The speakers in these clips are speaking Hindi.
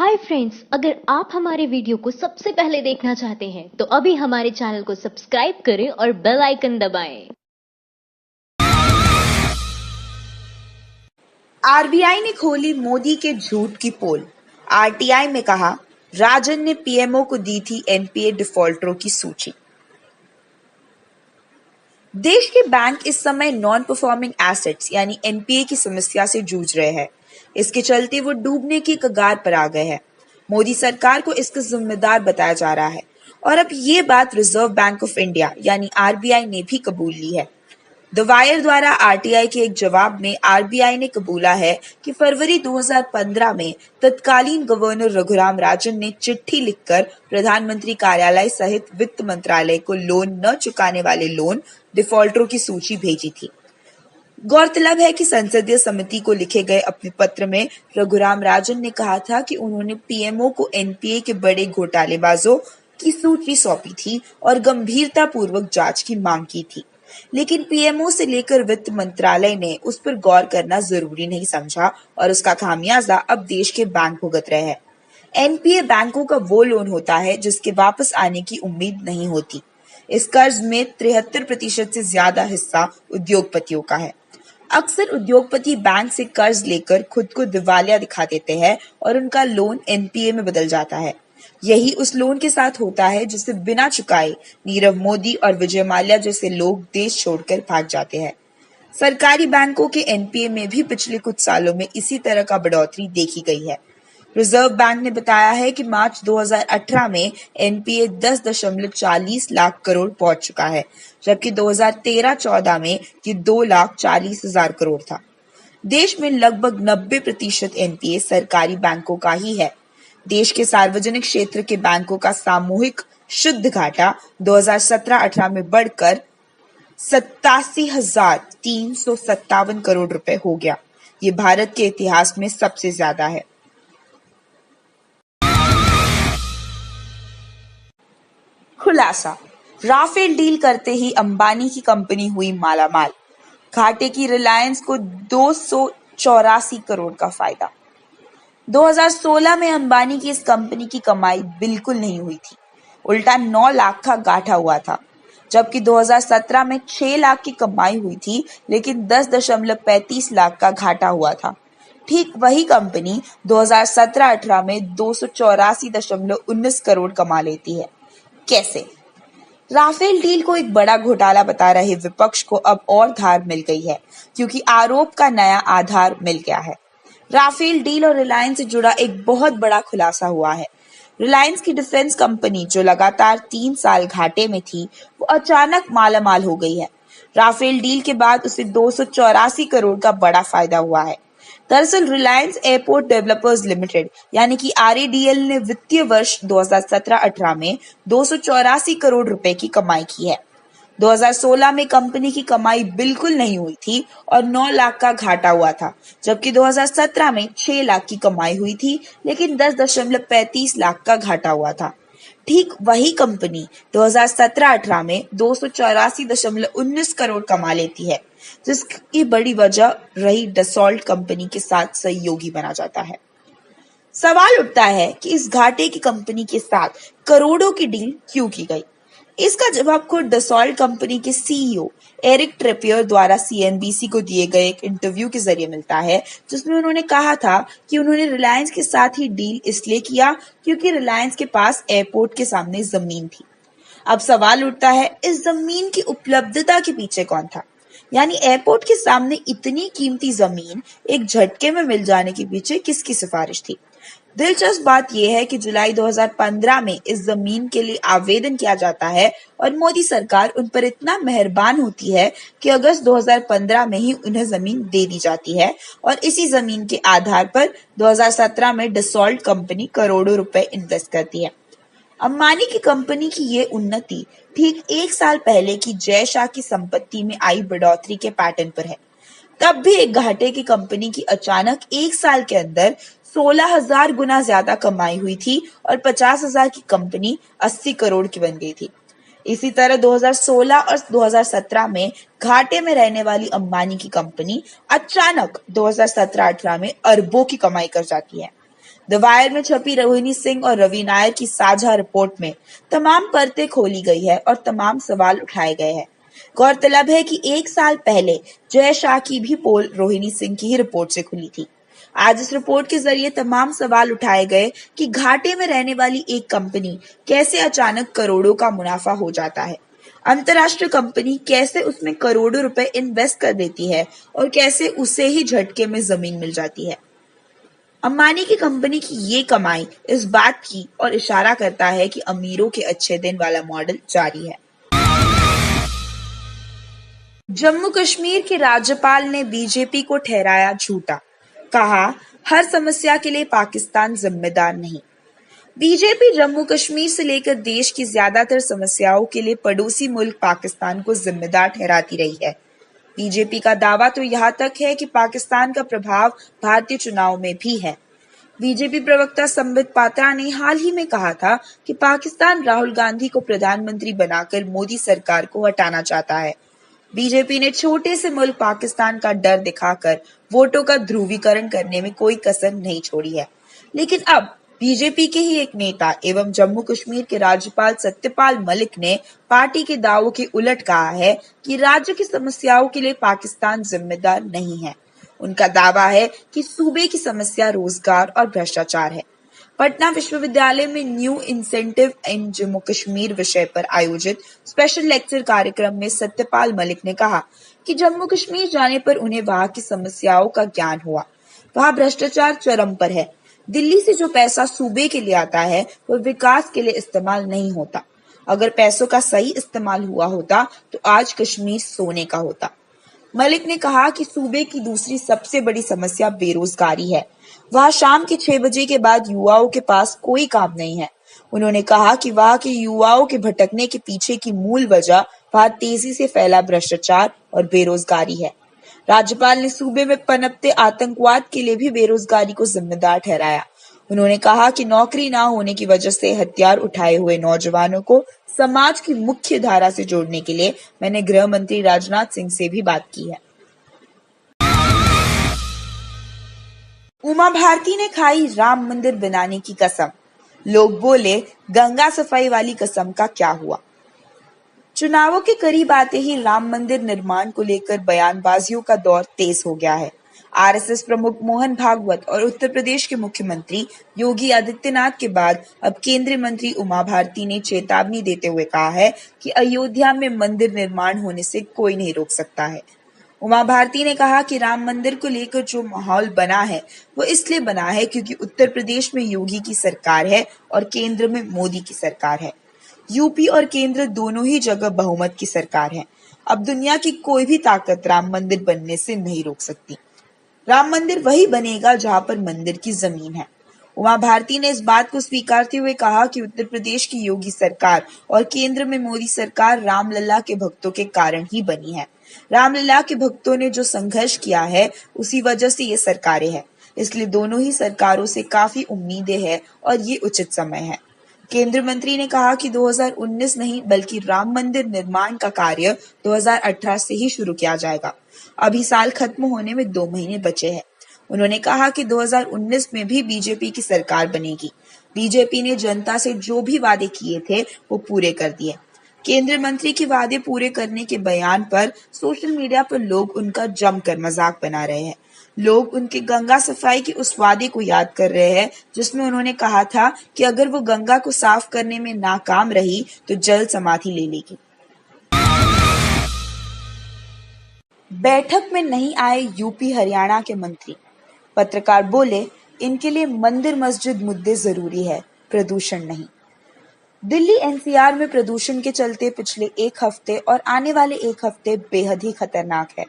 हाय फ्रेंड्स, अगर आप हमारे वीडियो को सबसे पहले देखना चाहते हैं तो अभी हमारे चैनल को सब्सक्राइब करें और बेल आइकन दबाएं। आरबीआई ने खोली मोदी के झूठ की पोल। आरटीआई में कहा, राजन ने पीएमओ को दी थी एनपीए डिफॉल्टरों की सूची। देश के बैंक इस समय नॉन परफॉर्मिंग एसेट्स यानी एनपीए की समस्या से जूझ रहे हैं। इसके चलते वो डूबने की कगार पर आ गए हैं। मोदी सरकार को इसका जिम्मेदार बताया जा रहा है और अब ये बात रिजर्व बैंक ऑफ इंडिया यानी आरबीआई ने भी कबूल ली है। द वायर द्वारा आरटीआई के एक जवाब में आरबीआई ने कबूला है कि फरवरी 2015 में तत्कालीन गवर्नर रघुराम राजन ने चिट्ठी लिखकर प्रधानमंत्री कार्यालय सहित वित्त मंत्रालय को लोन न चुकाने वाले लोन डिफॉल्टरों की सूची भेजी थी। गौरतलब है कि संसदीय समिति को लिखे गए अपने पत्र में रघुराम राजन ने कहा था कि उन्होंने पीएमओ को एनपीए के बड़े घोटालेबाजों की सूची सौंपी थी और गंभीरतापूर्वक जांच की मांग की थी, लेकिन पीएमओ से लेकर वित्त मंत्रालय ने उस पर गौर करना जरूरी नहीं समझा और उसका खामियाजा अब देश के बैंक भुगत रहे हैं। एनपीए बैंकों का वो लोन होता है जिसके वापस आने की उम्मीद नहीं होती। इस कर्ज में 73% से ज्यादा हिस्सा उद्योगपतियों का है। अक्सर उद्योगपति बैंक से कर्ज लेकर खुद को दिवालिया दिखा देते हैं और उनका लोन एनपीए में बदल जाता है। यही उस लोन के साथ होता है जिसे बिना चुकाए नीरव मोदी और विजय माल्या जैसे लोग देश छोड़कर भाग जाते हैं। सरकारी बैंकों के एनपीए में भी पिछले कुछ सालों में इसी तरह का बढ़ोतरी देखी गई है। रिजर्व बैंक ने बताया है कि मार्च 2018 में एनपीए 10.40 लाख करोड़ पहुंच चुका है, जबकि 2013-14 में ये 2,40,000 करोड़ था। देश में लगभग 90% एनपीए सरकारी बैंकों का ही है। देश के सार्वजनिक क्षेत्र के बैंकों का सामूहिक शुद्ध घाटा 2017-18 में बढ़कर 87,357 करोड़ रुपए हो गया। ये भारत के इतिहास में सबसे ज्यादा है। खुलासा, राफेल डील करते ही अंबानी की कंपनी हुई मालामाल। घाटे की रिलायंस को 284 करोड़ का फायदा। 2016 में अंबानी की इस कंपनी की कमाई बिल्कुल नहीं हुई थी, उल्टा 9 लाख का घाटा हुआ था, जबकि 2017 में 6 लाख की कमाई हुई थी लेकिन 10.35 लाख का घाटा हुआ था। ठीक वही कंपनी 2017-18 में 284.19 करोड़ कमा लेती है। कैसे? राफेल डील को एक बड़ा घोटाला बता रहे विपक्ष को अब और धार मिल गई है, क्योंकि आरोप का नया आधार मिल गया है। राफेल डील और रिलायंस से जुड़ा एक बहुत बड़ा खुलासा हुआ है। रिलायंस की डिफेंस कंपनी जो लगातार 3 साल घाटे में थी, वो अचानक मालामाल हो गई है। राफेल डील के बाद उसे 284 करोड़ का बड़ा फायदा हुआ है। दरअसल रिलायंस एयरपोर्ट डेवलपर्स लिमिटेड यानी कि आरएडीएल ने वित्तीय वर्ष 2017-18 में 284 करोड़ रुपए की कमाई की है। 2016 में कंपनी की कमाई बिल्कुल नहीं हुई थी और 9 लाख का घाटा हुआ था, जबकि 2017 में 6 लाख की कमाई हुई थी लेकिन 10.35 लाख का घाटा हुआ था। ठीक वही कंपनी 2017-18 में 284.19 करोड़ कमा लेती है, जिसकी बड़ी वजह रही डसॉल्ट कंपनी के साथ सहयोगी बना जाता है। सवाल उठता है कि इस घाटे की कंपनी के साथ करोड़ों की डील क्यों की गई। इसका जवाब खुद डसॉल्ट कंपनी के सीईओ एरिक ट्रेपियर द्वारा सीएनबीसी को दिए गए एक इंटरव्यू के जरिए मिलता है, जिसमें उन्होंने कहा था कि उन्होंने रिलायंस के साथ ही डील इसलिए किया क्योंकि रिलायंस के पास एयरपोर्ट के सामने जमीन थी। अब सवाल उठता है, इस जमीन की उपलब्धता के पीछे कौन था? यानी एयरपोर्ट के सामने इतनी कीमती जमीन एक झटके में मिल जाने के पीछे किसकी सिफारिश थी? दिलचस्प बात यह है कि जुलाई 2015 में इस जमीन के लिए आवेदन किया जाता है और मोदी सरकार उन पर इतना मेहरबान होती है कि अगस्त 2015 में ही उन्हें जमीन दे दी जाती है और इसी जमीन के आधार पर 2017 में डसॉल्ट कंपनी करोड़ों रुपए इन्वेस्ट करती है। अंबानी की कंपनी की ये उन्नति ठीक 1 साल पहले की जय शाह की संपत्ति में आई बढ़ोतरी के पैटर्न पर है। तब भी एक घाटे की कंपनी की अचानक 1 साल के अंदर 16,000 गुना ज्यादा कमाई हुई थी और 50,000 की कंपनी 80 करोड़ की बन गई थी। इसी तरह 2016 और 2017 में घाटे में रहने वाली अंबानी की कंपनी अचानक 2017-18 में अरबों की कमाई कर जाती है। द वायर में छपी रोहिणी सिंह और रवि नायर की साझा रिपोर्ट में तमाम परतें खोली गई है और तमाम सवाल उठाए गए हैं। गौरतलब है कि 1 साल पहले जय शाह की भी पोल रोहिणी सिंह की ही रिपोर्ट से खुली थी। आज इस रिपोर्ट के जरिए तमाम सवाल उठाए गए कि घाटे में रहने वाली एक कंपनी कैसे अचानक करोड़ों का मुनाफा हो जाता है। अंतरराष्ट्रीय कंपनी कैसे उसमें करोड़ों रुपए इन्वेस्ट कर देती है और कैसे उसे ही झटके में जमीन मिल जाती है। अंबानी की कंपनी की ये कमाई इस बात की और इशारा करता है कि अमीरों के अच्छे दिन वाला मॉडल जारी है। जम्मू कश्मीर के राज्यपाल ने बीजेपी को ठहराया झूठा, कहा हर समस्या के लिए पाकिस्तान जिम्मेदार नहीं। बीजेपी जम्मू कश्मीर से लेकर देश की ज्यादातर समस्याओं के लिए पड़ोसी मुल्क पाकिस्तान को जिम्मेदार ठहराती रही है। बीजेपी का दावा तो यहाँ तक है कि पाकिस्तान का प्रभाव भारतीय चुनाव में भी है। बीजेपी प्रवक्ता संबित पात्रा ने हाल ही में कहा था कि पाकिस्तान राहुल गांधी को प्रधानमंत्री बनाकर मोदी सरकार को हटाना चाहता है। बीजेपी ने छोटे से मुल्क पाकिस्तान का डर दिखाकर वोटों का ध्रुवीकरण करने में कोई कसर नहीं छोड़ी है। लेकिन अब बीजेपी के ही एक नेता एवं जम्मू कश्मीर के राज्यपाल सत्यपाल मलिक ने पार्टी के दावों के उलट कहा है कि राज्य की समस्याओं के लिए पाकिस्तान जिम्मेदार नहीं है। उनका दावा है कि सूबे की समस्या रोजगार और भ्रष्टाचार है। पटना विश्वविद्यालय में न्यू इंसेंटिव इन जम्मू कश्मीर विषय पर आयोजित स्पेशल लेक्चर कार्यक्रम में सत्यपाल मलिक ने कहा कि जम्मू कश्मीर जाने पर उन्हें वहां की समस्याओं का ज्ञान हुआ। वहां भ्रष्टाचार चरम पर है। दिल्ली से जो पैसा सूबे के लिए आता है वो विकास के लिए इस्तेमाल नहीं होता। अगर पैसों का सही इस्तेमाल हुआ होता तो आज कश्मीर सोने का होता। मलिक ने कहा कि सूबे की दूसरी सबसे बड़ी समस्या बेरोजगारी है। वहां शाम के 6 बजे के बाद युवाओं के पास कोई काम नहीं है। उन्होंने कहा कि वहां के युवाओं के भटकने के पीछे की मूल वजह वहां तेजी से फैला भ्रष्टाचार और बेरोजगारी है। राज्यपाल ने सूबे में पनपते आतंकवाद के लिए भी बेरोजगारी को जिम्मेदार ठहराया। उन्होंने कहा कि नौकरी न होने की वजह से हथियार उठाए हुए नौजवानों को समाज की मुख्य धारा से जोड़ने के लिए मैंने गृह मंत्री राजनाथ सिंह से भी बात की है। उमा भारती ने खाई राम मंदिर बनाने की कसम। लोग बोले गंगा सफाई वाली कसम का क्या हुआ। चुनावों के करीब आते ही राम मंदिर निर्माण को लेकर बयानबाजियों का दौर तेज हो गया है। आरएसएस प्रमुख मोहन भागवत और उत्तर प्रदेश के मुख्यमंत्री योगी आदित्यनाथ के बाद अब केंद्रीय मंत्री उमा भारती ने चेतावनी देते हुए कहा है कि अयोध्या में मंदिर निर्माण होने से कोई नहीं रोक सकता है। उमा भारती ने कहा कि राम मंदिर को लेकर जो माहौल बना है वो इसलिए बना है क्योंकि उत्तर प्रदेश में योगी की सरकार है और केंद्र में मोदी की सरकार है। यूपी और केंद्र दोनों ही जगह बहुमत की सरकार है। अब दुनिया की कोई भी ताकत राम मंदिर बनने से नहीं रोक सकती। राम मंदिर वही बनेगा जहां पर मंदिर की जमीन है। उमा भारती ने इस बात को स्वीकारते हुए कहा कि उत्तर प्रदेश की योगी सरकार और केंद्र में मोदी सरकार रामलला के भक्तों के कारण ही बनी है। रामलला के भक्तों ने जो संघर्ष किया है उसी वजह से ये सरकारें हैं। इसलिए दोनों ही सरकारों से काफी उम्मीदें हैं और ये उचित समय है। केंद्रीय मंत्री ने कहा कि 2019 नहीं बल्कि राम मंदिर निर्माण का कार्य 2018 से ही शुरू किया जाएगा। अभी साल खत्म होने में 2 महीने बचे हैं। उन्होंने कहा कि 2019 में भी बीजेपी की सरकार बनेगी। बीजेपी ने जनता से जो भी वादे किए थे वो पूरे कर दिए। केंद्रीय मंत्री के वादे पूरे करने के बयान पर सोशल मीडिया पर लोग उनका जमकर मजाक बना रहे हैं। लोग उनके गंगा सफाई के उस वादे को याद कर रहे हैं जिसमें उन्होंने कहा था कि अगर वो गंगा को साफ करने में नाकाम रही तो जल समाधि ले लेगी। बैठक में नहीं आए यूपी हरियाणा के मंत्री। पत्रकार बोले इनके लिए मंदिर मस्जिद मुद्दे जरूरी है, प्रदूषण नहीं। दिल्ली एनसीआर में प्रदूषण के चलते पिछले 1 हफ्ते और आने वाले 1 हफ्ते बेहद ही खतरनाक है।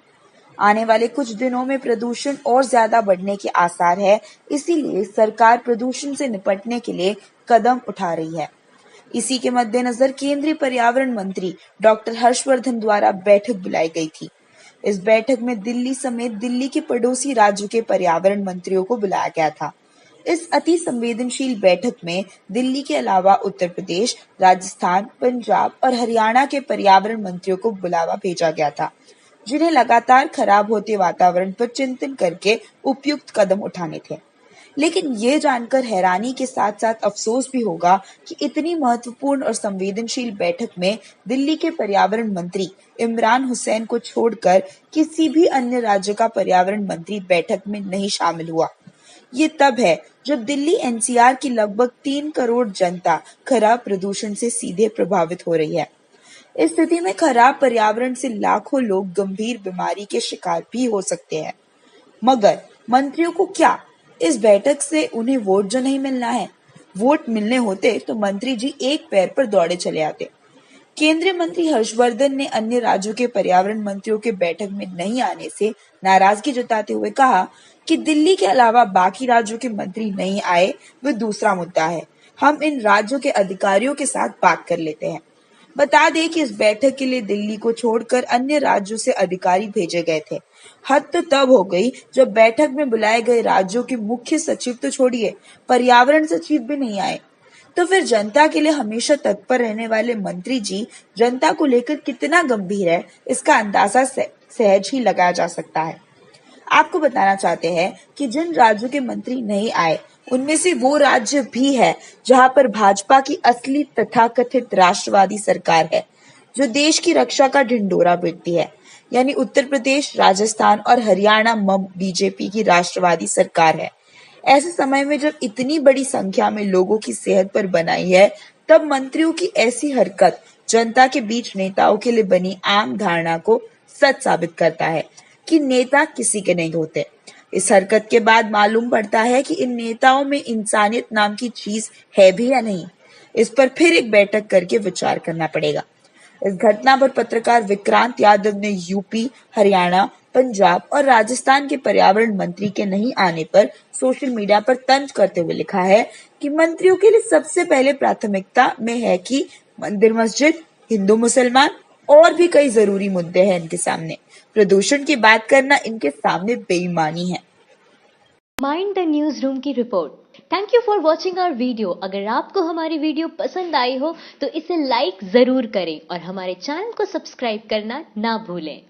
आने वाले कुछ दिनों में प्रदूषण और ज्यादा बढ़ने के आसार है। इसीलिए सरकार प्रदूषण से निपटने के लिए कदम उठा रही है। इसी के मद्देनजर केंद्रीय पर्यावरण मंत्री डॉक्टर हर्षवर्धन द्वारा बैठक बुलाई गई थी। इस बैठक में दिल्ली समेत दिल्ली के पड़ोसी राज्यों के पर्यावरण मंत्रियों को बुलाया गया था। इस अति संवेदनशील बैठक में दिल्ली के अलावा उत्तर प्रदेश, राजस्थान, पंजाब और हरियाणा के पर्यावरण मंत्रियों को बुलावा भेजा गया था, जिन्हें लगातार खराब होते वातावरण पर चिंतन करके उपयुक्त कदम उठाने थे। लेकिन ये जानकर हैरानी के साथ साथ अफसोस भी होगा कि इतनी महत्वपूर्ण और संवेदनशील बैठक में दिल्ली के पर्यावरण मंत्री इमरान हुसैन को छोड़कर किसी भी अन्य राज्य का पर्यावरण मंत्री बैठक में नहीं शामिल हुआ। ये तब है जब दिल्ली एनसीआर की लगभग 3 करोड़ जनता खराब प्रदूषण से सीधे प्रभावित हो रही है। इस स्थिति में खराब पर्यावरण से लाखों लोग गंभीर बीमारी के शिकार भी हो सकते हैं। मगर मंत्रियों को क्या, इस बैठक से उन्हें वोट जो नहीं मिलना है। वोट मिलने होते तो मंत्री जी एक पैर पर दौड़े चले आते। केंद्रीय मंत्री हर्षवर्धन ने अन्य राज्यों के पर्यावरण मंत्रियों के बैठक में नहीं आने से नाराजगी जताते हुए कहा कि दिल्ली के अलावा बाकी राज्यों के मंत्री नहीं आए, वह दूसरा मुद्दा है। हम इन राज्यों के अधिकारियों के साथ बात कर लेते हैं। बता दें कि इस बैठक के लिए दिल्ली को छोड़कर अन्य राज्यों से अधिकारी भेजे गए थे। हद तो तब हो गई जब बैठक में बुलाए गए राज्यों के मुख्य सचिव तो छोड़िए, पर्यावरण सचिव भी नहीं आए। तो फिर जनता के लिए हमेशा तत्पर रहने वाले मंत्री जी जनता को लेकर कितना गंभीर है, इसका अंदाजा सहज ही लगाया जा सकता है। आपको बताना चाहते हैं कि जिन राज्यों के मंत्री नहीं आए उनमें से वो राज्य भी है जहां पर भाजपा की असली तथाकथित राष्ट्रवादी सरकार है, जो देश की रक्षा का ढिंढोरा पीटती है। यानी उत्तर प्रदेश, राजस्थान और हरियाणा में बीजेपी की राष्ट्रवादी सरकार है। ऐसे समय में जब इतनी बड़ी संख्या में लोगों की सेहत पर बनाई है, तब मंत्रियों की ऐसी हरकत जनता के बीच नेताओं के लिए बनी आम धारणा को सच साबित करता है कि नेता किसी के नहीं होते। इस हरकत के बाद मालूम पड़ता है कि इन नेताओं में इंसानियत नाम की चीज है भी या नहीं। इस पर फिर एक बैठक करके विचार करना पड़ेगा। इस घटना पर पत्रकार विक्रांत यादव ने यूपी, हरियाणा, पंजाब और राजस्थान के पर्यावरण मंत्री के नहीं आने पर सोशल मीडिया पर तंज करते हुए लिखा है कि मंत्रियों के लिए सबसे पहले प्राथमिकता में है कि मंदिर मस्जिद, हिंदू मुसलमान और भी कई जरूरी मुद्दे हैं इनके सामने। प्रदूषण की बात करना इनके सामने बेईमानी है। माइंड द न्यूज रूम की रिपोर्ट। Thank you for watching our video. अगर आपको हमारी वीडियो पसंद आई हो तो इसे लाइक जरूर करें और हमारे चैनल को सब्सक्राइब करना ना भूलें।